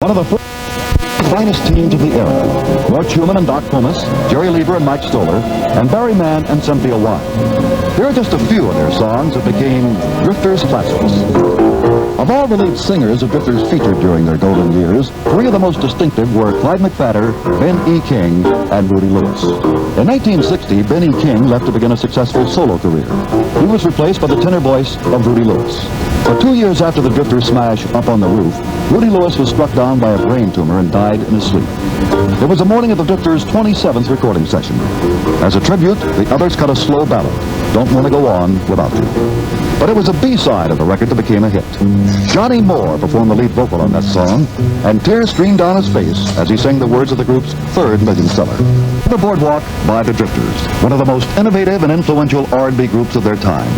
One of the finest teams of the era. Mort Schumann and Doc Pomus, Jerry Lieber and Mike Stoller, and Barry Mann and Cynthia Wilde. Here are just a few of their songs that became Drifters classics. Of all the lead singers of Drifters featured during their golden years, three of the most distinctive were Clyde McPhatter, Ben E. King, and Rudy Lewis. In 1960, Ben E. King left to begin a successful solo career. He was replaced by the tenor voice of Rudy Lewis. For 2 years after the Drifters' smash Up on the Roof, Rudy Lewis was struck down by a brain tumor and died in his sleep. It was the morning of the Drifters' 27th recording session. As a tribute, the others cut a slow ballad, Don't Want to Go On Without You. But it was a B-side of the record that became a hit. Johnny Moore performed the lead vocal on that song, and tears streamed down his face as he sang the words of the group's third million seller. The Boardwalk by the Drifters, one of the most innovative and influential R&B groups of their time.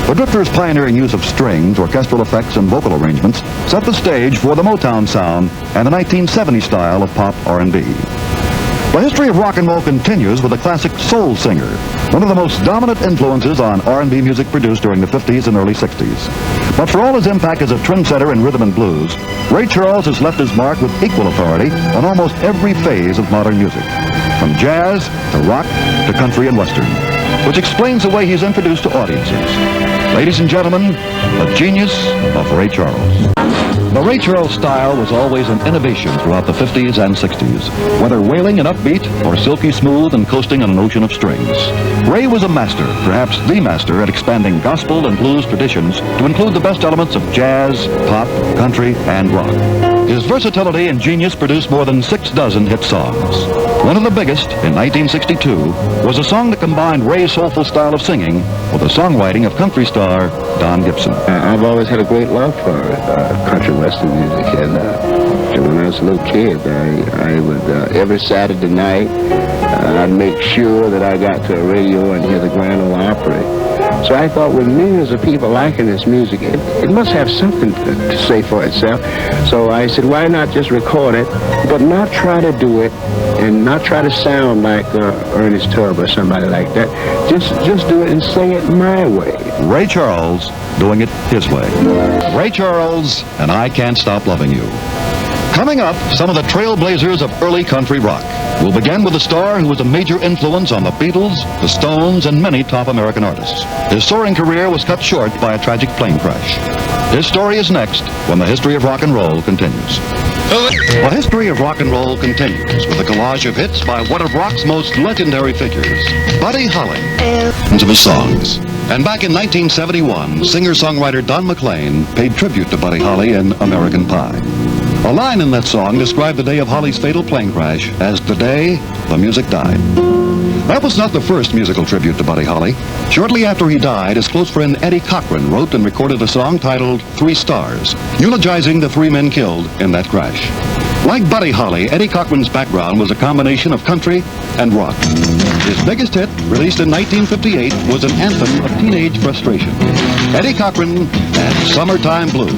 The Drifters' pioneering use of strings, orchestral effects, and vocal arrangements set the stage for the Motown sound and the 1970s style of pop R&B. The history of rock and roll continues with the classic soul singer, one of the most dominant influences on R&B music produced during the 50s and early 60s. But for all his impact as a trendsetter in rhythm and blues, Ray Charles has left his mark with equal authority on almost every phase of modern music, from jazz to rock to country and western, which explains the way he's introduced to audiences. Ladies and gentlemen, the genius of Ray Charles. The Ray Charles style was always an innovation throughout the 50s and 60s, whether wailing and upbeat or silky smooth and coasting on an ocean of strings. Ray was a master, perhaps the master, at expanding gospel and blues traditions to include the best elements of jazz, pop, country, and rock. His versatility and genius produced more than 6 dozen hit songs. One of the biggest, in 1962, was a song that combined Ray's soulful style of singing with the songwriting of country star Don Gibson. I've always had a great love for country western music, and when I was a little kid, I would, every Saturday night, I'd make sure that I got to a radio and hear the Grand Ole Opry. So I thought, with millions of people liking this music, it must have something to say for itself. So I said, why not just record it, but not try to do it, and not try to sound like Ernest Tubb or somebody like that. Just do it and sing it my way. Ray Charles doing it his way. Ray Charles and I Can't Stop Loving You. Coming up, some of the trailblazers of early country rock. We'll begin with a star who was a major influence on the Beatles, the Stones, and many top American artists. His soaring career was cut short by a tragic plane crash. His story is next when the history of rock and roll continues. The history of rock and roll continues with a collage of hits by one of rock's most legendary figures, Buddy Holly, into his songs. And back in 1971, singer-songwriter Don McLean paid tribute to Buddy Holly in American Pie. A line in that song described the day of Holly's fatal plane crash as the day the music died. That was not the first musical tribute to Buddy Holly. Shortly after he died, his close friend Eddie Cochran wrote and recorded a song titled 3 Stars, eulogizing the 3 men killed in that crash. Like Buddy Holly, Eddie Cochran's background was a combination of country and rock. His biggest hit, released in 1958, was an anthem of teenage frustration, Eddie Cochran and Summertime Blues.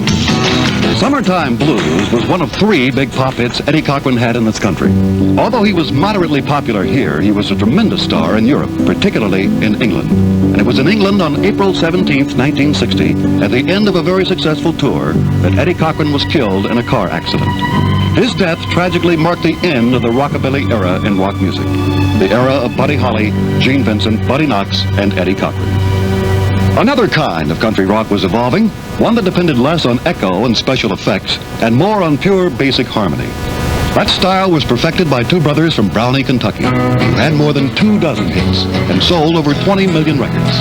Summertime Blues was one of 3 big pop hits Eddie Cochran had in this country. Although he was moderately popular here, he was a tremendous star in Europe, particularly in England. And it was in England on April 17th, 1960, at the end of a very successful tour, that Eddie Cochran was killed in a car accident. His death tragically marked the end of the Rockabilly era in rock music, the era of Buddy Holly, Gene Vincent, Buddy Knox, and Eddie Cochran. Another kind of country rock was evolving, one that depended less on echo and special effects and more on pure basic harmony. That style was perfected by 2 brothers from Brownie, Kentucky, who had more than 2 dozen hits and sold over 20 million records.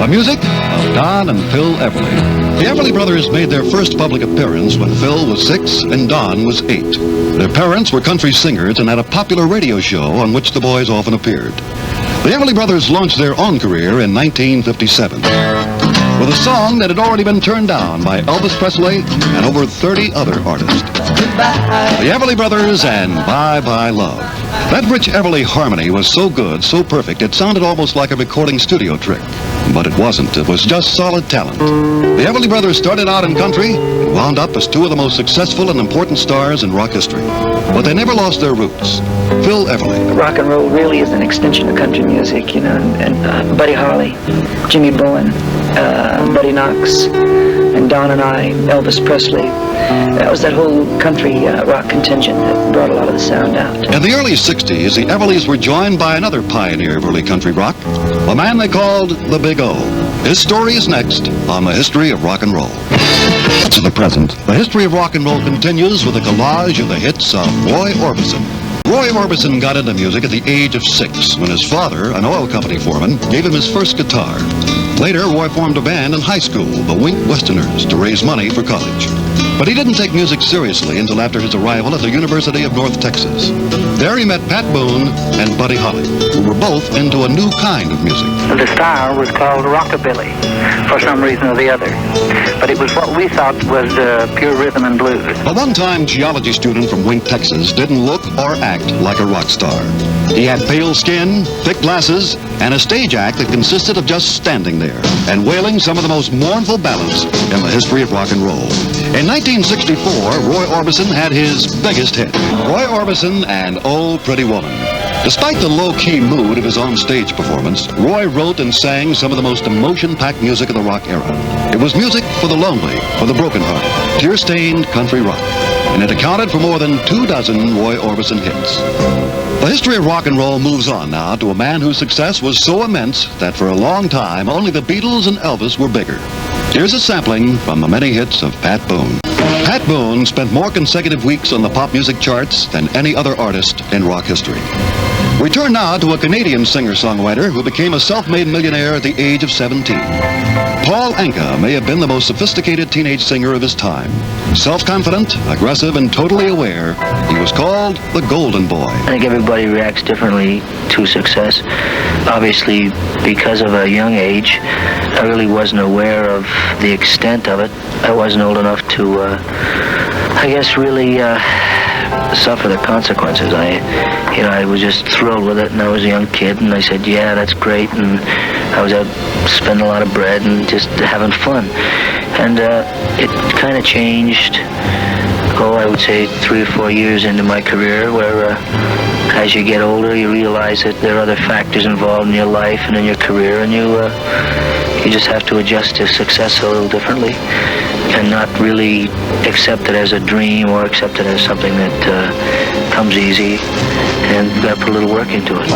The music of Don and Phil Everly. The Everly Brothers made their first public appearance when Phil was 6 and Don was 8. Their parents were country singers and had a popular radio show on which the boys often appeared. The Everly Brothers launched their own career in 1957 with a song that had already been turned down by Elvis Presley and over 30 other artists. The Everly Brothers and Bye Bye Love. That rich Everly harmony was so good, so perfect, it sounded almost like a recording studio trick. But it wasn't. It was just solid talent. The Everly Brothers started out in country and wound up as 2 of the most successful and important stars in rock history. But they never lost their roots. Phil Everly. Rock and roll really is an extension of country music, you know, and Buddy Holly, Jimmy Boone, Buddy Knox, and Don and I, Elvis Presley. that was that whole country rock contingent that brought a lot of the sound out. In the early 60s, the Everlys were joined by another pioneer of early country rock, a man they called the Big O. His story is next on The History of Rock and Roll. To the present, the history of rock and roll continues with a collage of the hits of Roy Orbison. Roy Orbison got into music at the age of 6 when his father, an oil company foreman, gave him his first guitar. Later, Roy formed a band in high school, the Wink Westerners, to raise money for college. But he didn't take music seriously until after his arrival at the University of North Texas. There he met Pat Boone and Buddy Holly, who were both into a new kind of music. The style was called Rockabilly, for some reason or the other. But it was what we thought was pure rhythm and blues. A one-time geology student from Wink, Texas, didn't look or act like a rock star. He had pale skin, thick glasses, and a stage act that consisted of just standing there and wailing some of the most mournful ballads in the history of rock and roll. In 1964, Roy Orbison had his biggest hit, Roy Orbison and Oh Pretty Woman. Despite the low-key mood of his on-stage performance, Roy wrote and sang some of the most emotion-packed music of the rock era. It was music for the lonely, for the broken-hearted, tear-stained country rock, and it accounted for more than 24 Roy Orbison hits. The history of rock and roll moves on now to a man whose success was so immense that for a long time only the Beatles and Elvis were bigger. Here's a sampling from the many hits of Pat Boone. Pat Boone spent more consecutive weeks on the pop music charts than any other artist in rock history. We turn now to a Canadian singer-songwriter who became a self-made millionaire at the age of 17. Paul Anka may have been the most sophisticated teenage singer of his time. Self-confident, aggressive, and totally aware, he was called the Golden Boy. I think everybody reacts differently to success. Obviously, because of a young age, I really wasn't aware of the extent of it. I wasn't old enough to, I guess, really suffer the consequences. I was just thrilled with it, and I was a young kid, and I said, yeah, that's great, and I was out spending a lot of bread and just having fun. And it kind of changed, I would say 3 or 4 years into my career, where as you get older, you realize that there are other factors involved in your life and in your career, and you just have to adjust to success a little differently and not really accept it as a dream or accept it as something that comes easy, and you've got to put a little work into it.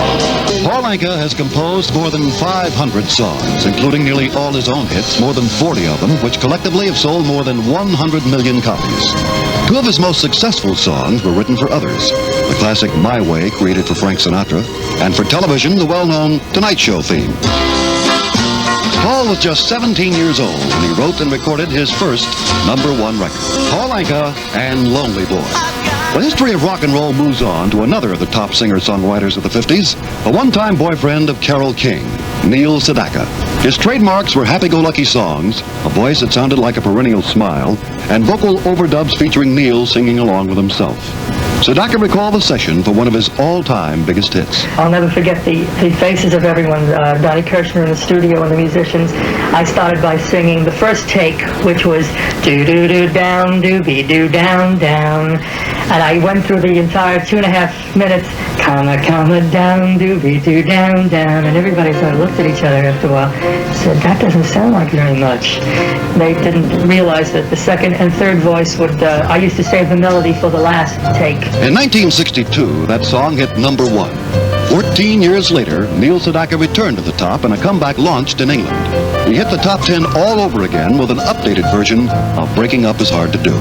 Paul Anka has composed more than 500 songs, including nearly all his own hits, more than 40 of them, which collectively have sold more than 100 million copies. 2 of his most successful songs were written for others. The classic My Way, created for Frank Sinatra, and for television, the well-known Tonight Show theme. Paul was just 17 years old when he wrote and recorded his first #1 record, Paul Anka and Lonely Boy. The history of rock and roll moves on to another of the top singer-songwriters of the 50s, a one-time boyfriend of Carole King, Neil Sedaka. His trademarks were happy-go-lucky songs, a voice that sounded like a perennial smile, and vocal overdubs featuring Neil singing along with himself. Sadaka recalled the session for one of his all-time biggest hits. I'll never forget the faces of everyone, Donnie Kirshner in the studio and the musicians. I started by singing the first take, which was do-do-do down, doobie-doo down, down. And I went through the entire 2.5 minutes, comma, down, doobie-doo down, down. And everybody sort of looked at each other after a while and said, that doesn't sound like very much. They didn't realize that the second and third voice would, I used to save the melody for the last take. In 1962, that song hit #1. 14 years later, Neil Sedaka returned to the top and a comeback launched in England. He hit the top 10 all over again with an updated version of Breaking Up Is Hard to Do.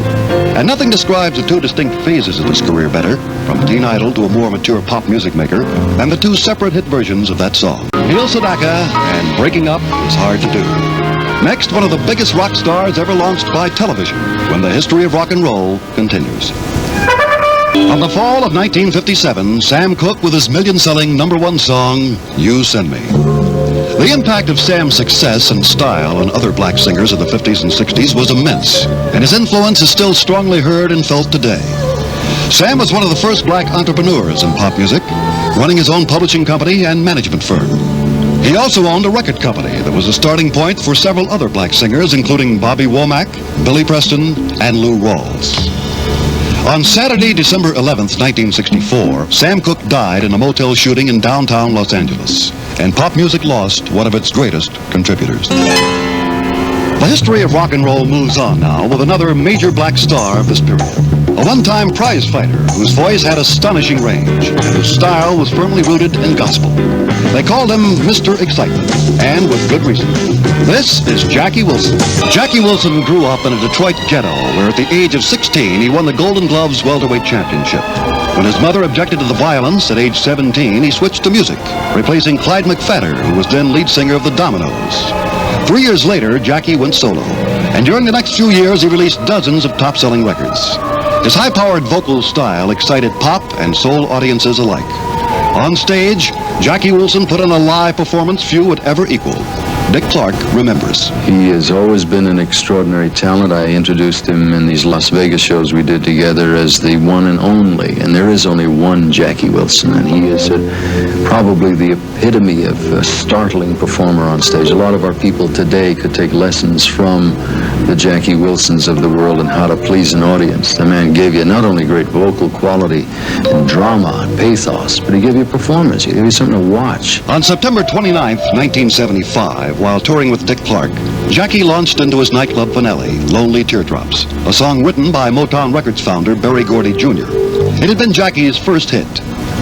And nothing describes the 2 distinct phases of his career better, from a teen idol to a more mature pop music maker, than the 2 separate hit versions of that song. Neil Sedaka and Breaking Up Is Hard to Do. Next, one of the biggest rock stars ever launched by television, when the history of rock and roll continues. On the fall of 1957, Sam Cooke with his million-selling #1 song, You Send Me. The impact of Sam's success and style on other black singers of the 50s and 60s was immense, and his influence is still strongly heard and felt today. Sam was one of the first black entrepreneurs in pop music, running his own publishing company and management firm. He also owned a record company that was a starting point for several other black singers, including Bobby Womack, Billy Preston, and Lou Rawls. On Saturday, December 11th, 1964, Sam Cooke died in a motel shooting in downtown Los Angeles, and pop music lost one of its greatest contributors. The history of rock and roll moves on now with another major black star of this period. A one-time prize fighter whose voice had astonishing range and whose style was firmly rooted in gospel. They called him Mr. Excitement, and with good reason. This is Jackie Wilson. Jackie Wilson grew up in a Detroit ghetto where at the age of 16 he won the Golden Gloves welterweight championship. When his mother objected to the violence at age 17, he switched to music, replacing Clyde McPhatter, who was then lead singer of the Dominoes. 3 years later, Jackie went solo, and during the next few years he released dozens of top-selling records. His high-powered vocal style excited pop and soul audiences alike. On stage, Jackie Wilson put on a live performance few would ever equal. Dick Clark remembers. He has always been an extraordinary talent. I introduced him in these Las Vegas shows we did together as the one and only, and there is only one Jackie Wilson, and he is probably the epitome of a startling performer on stage. A lot of our people today could take lessons from the Jackie Wilsons of the world and how to please an audience. The man gave you not only great vocal quality and drama and pathos, but he gave you performance. He gave you something to watch. On September 29th, 1975, while touring with Dick Clark, Jackie launched into his nightclub finale, Lonely Teardrops, a song written by Motown Records founder Berry Gordy Jr. It had been Jackie's first hit,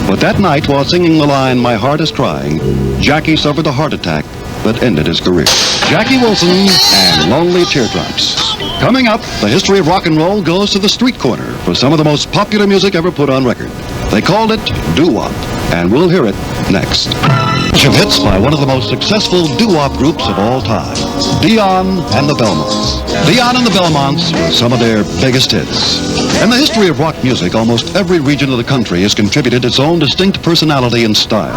but that night while singing the line, "My Heart is Crying," Jackie suffered a heart attack that ended his career. Jackie Wilson and Lonely Teardrops. Coming up, the history of rock and roll goes to the street corner for some of the most popular music ever put on record. They called it doo-wop, and we'll hear it next. Of hits by one of the most successful doo-wop groups of all time, Dion and the Belmonts. Dion and the Belmonts were some of their biggest hits. In the history of rock music, almost every region of the country has contributed its own distinct personality and style.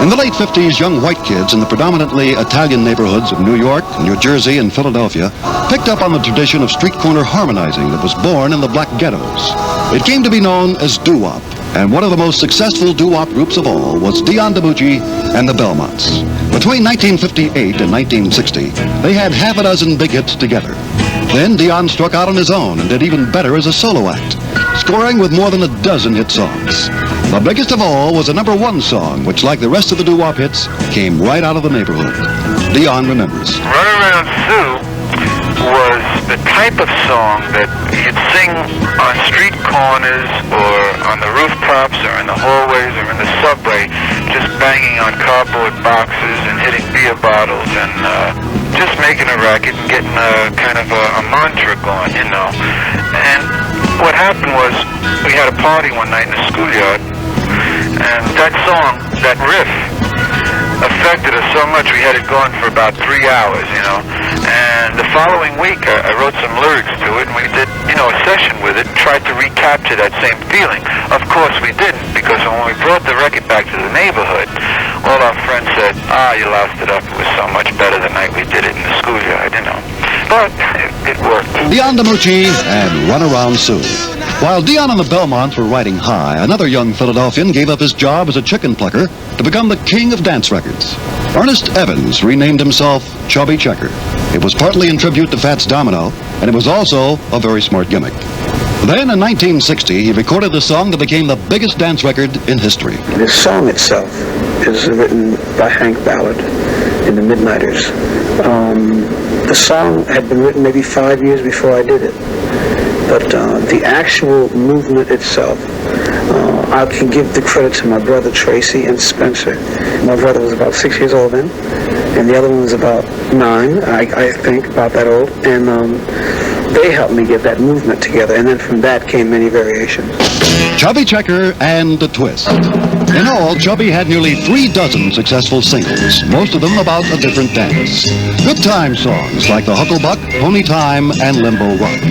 In the late 50s, young white kids in the predominantly Italian neighborhoods of New York, New Jersey, and Philadelphia picked up on the tradition of street corner harmonizing that was born in the black ghettos. It came to be known as doo-wop, and one of the most successful doo-wop groups of all was Dion Damucci and the Belmonts. Between 1958 and 1960, they had half a dozen big hits together. Then Dion struck out on his own and did even better as a solo act, scoring with more than a dozen hit songs. The biggest of all was a #1 song, which, like the rest of the doo-wop hits, came right out of the neighborhood. Dion remembers. Run Around Sue was the type of song that you'd sing on street corners or on the rooftops or in the hallways or in the subway, just banging on cardboard boxes and hitting beer bottles and just making a racket and getting a kind of a mantra going, you know. And what happened was we had a party one night in the schoolyard, and that song, that riff, affected us so much we had it going for about 3 hours, you know. And the following week I wrote some lyrics to it, and we did, you know, a session with it and tried to recapture that same feeling. Of course we didn't, because when we brought the record back to the neighborhood, all our friends said, you loused it up. It was so much better the night we did it in the schoolyard, you know. But it worked. Dion Damucci and Run Around Sue. While Dion and the Belmonts were riding high, another young Philadelphian gave up his job as a chicken plucker to become the king of dance records. Ernest Evans renamed himself Chubby Checker. It was partly in tribute to Fats Domino, and it was also a very smart gimmick. Then in 1960, he recorded the song that became the biggest dance record in history. The song itself is written by Hank Ballard in the Midnighters. The song had been written maybe 5 years before I did it. But the actual movement itself, I can give the credit to my brother Tracy and Spencer. My brother was about 6 years old then, and the other one was about 9, I think, about that old. And they helped me get that movement together, and then from that came many variations. Chubby Checker and the Twist. In all, Chubby had nearly 3 dozen successful singles, most of them about a different dance. Good time songs like the Hucklebuck, Pony Time, and Limbo Rock.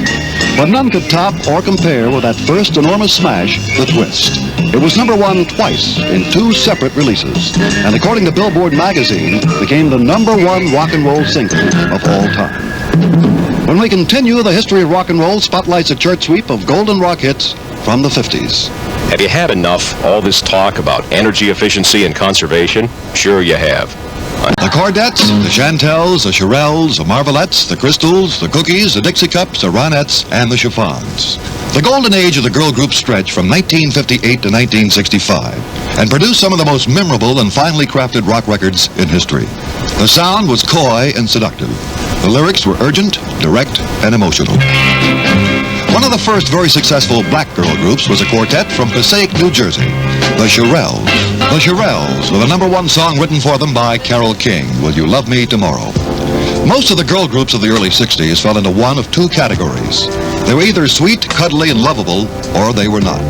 But none could top or compare with that first enormous smash, The Twist. It was #1 twice in 2 separate releases, and according to Billboard magazine, became the #1 rock and roll single of all time. When we continue, the history of rock and roll spotlights a chart sweep of golden rock hits from the 50s. Have you had enough? All this talk about energy efficiency and conservation? Sure you have. The Cordettes, the Chantels, the Shirelles, the Marvelettes, the Crystals, the Cookies, the Dixie Cups, the Ronettes, and the Chiffons. The golden age of the girl group stretched from 1958 to 1965 and produced some of the most memorable and finely crafted rock records in history. The sound was coy and seductive. The lyrics were urgent, direct, and emotional. One of the first very successful black girl groups was a quartet from Passaic, New Jersey, the Shirelles. The Shirelles, with a #1 song written for them by Carole King, Will You Love Me Tomorrow? Most of the girl groups of the early 60s fell into one of two categories. They were either sweet, cuddly, and lovable, or they were not.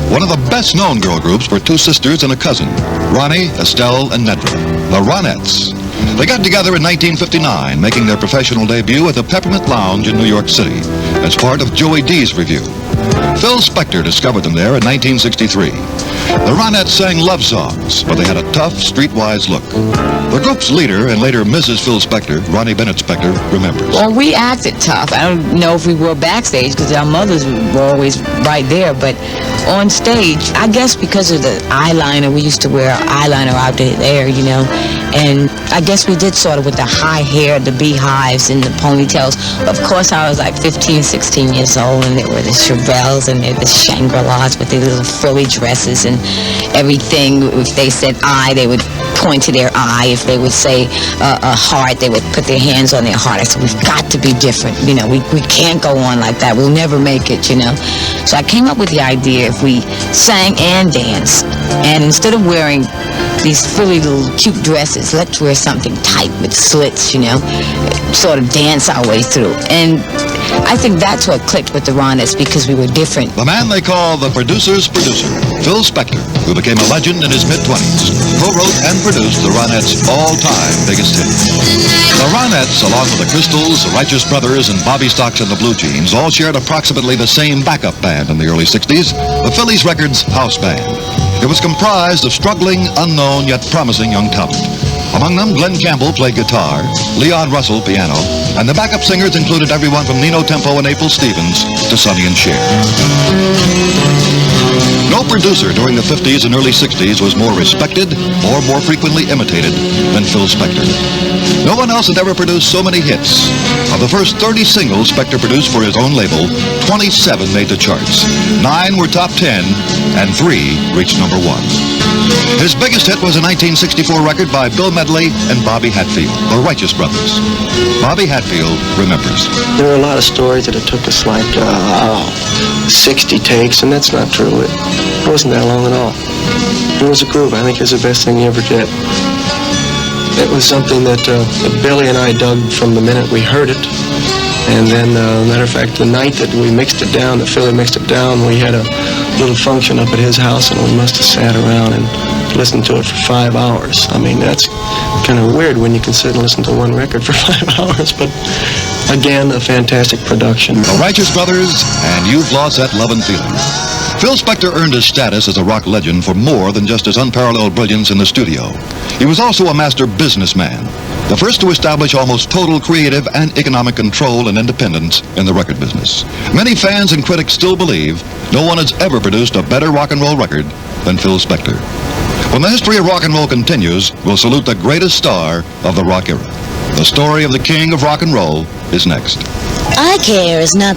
One of the best-known girl groups were two sisters and a cousin, Ronnie, Estelle, and Nedra, the Ronettes. They got together in 1959, making their professional debut at the Peppermint Lounge in New York City as part of Joey D's review. Phil Spector discovered them there in 1963. The Ronettes sang love songs, but they had a tough, streetwise look. The group's leader and later Mrs. Phil Spector, Ronnie Bennett Spector, remembers. Well, we acted tough. I don't know if we were backstage because our mothers were always right there, but on stage, I guess because of the eyeliner, we used to wear eyeliner out there, you know, and I guess we did sort of with the high hair, the beehives and the ponytails. Of course, I was like 15, 16 years old, and there were the Shirelles and the Shangri-Las with their little frilly dresses and everything. If they said I, they would point to their eye. If they would say a heart, they would put their hands on their heart. I said, we've got to be different. You know, we can't go on like that. We'll never make it, you know. So I came up with the idea if we sang and danced, and instead of wearing these frilly little cute dresses, let's wear something tight with slits, you know, sort of dance our way through. And I think that's what clicked with the Ronettes, because we were different. The man they call the producer's producer, Phil Spector, who became a legend in his mid-20s, co-wrote and produced the Ronettes' all-time biggest hit. The Ronettes, along with the Crystals, the Righteous Brothers, and Bobby Stocks and the Blue Jeans, all shared approximately the same backup band in the early 60s, the Phillies Records House Band. It was comprised of struggling, unknown, yet promising young talent. Among them, Glenn Campbell played guitar, Leon Russell piano, and the backup singers included everyone from Nino Tempo and April Stevens to Sonny and Cher. No producer during the 50s and early 60s was more respected or more frequently imitated than Phil Spector. No one else had ever produced so many hits. Of the first 30 singles Spector produced for his own label, 27 made the charts. 9 were top 10, and 3 reached #1. His biggest hit was a 1964 record by Bill Medley and Bobby Hatfield, the Righteous Brothers. Bobby Hatfield remembers. There were a lot of stories that it took us like 60 takes, and that's not true. It wasn't that long at all. It was a groove. I think it was the best thing he ever did. It was something that Billy and I dug from the minute we heard it. And then, matter of fact, the night that we mixed it down, that Philly mixed it down, we had a little function up at his house, and we must have sat around and listened to it for 5 hours. I mean, that's kind of weird when you can sit and listen to one record for 5 hours, but again, a fantastic production. The Righteous Brothers, and You've Lost That Love and Feeling. Phil Spector earned his status as a rock legend for more than just his unparalleled brilliance in the studio. He was also a master businessman, the first to establish almost total creative and economic control and independence in the record business. Many fans and critics still believe no one has ever produced a better rock and roll record than Phil Spector. When the history of rock and roll continues, we'll salute the greatest star of the rock era. The story of the king of rock and roll is next. I Care is not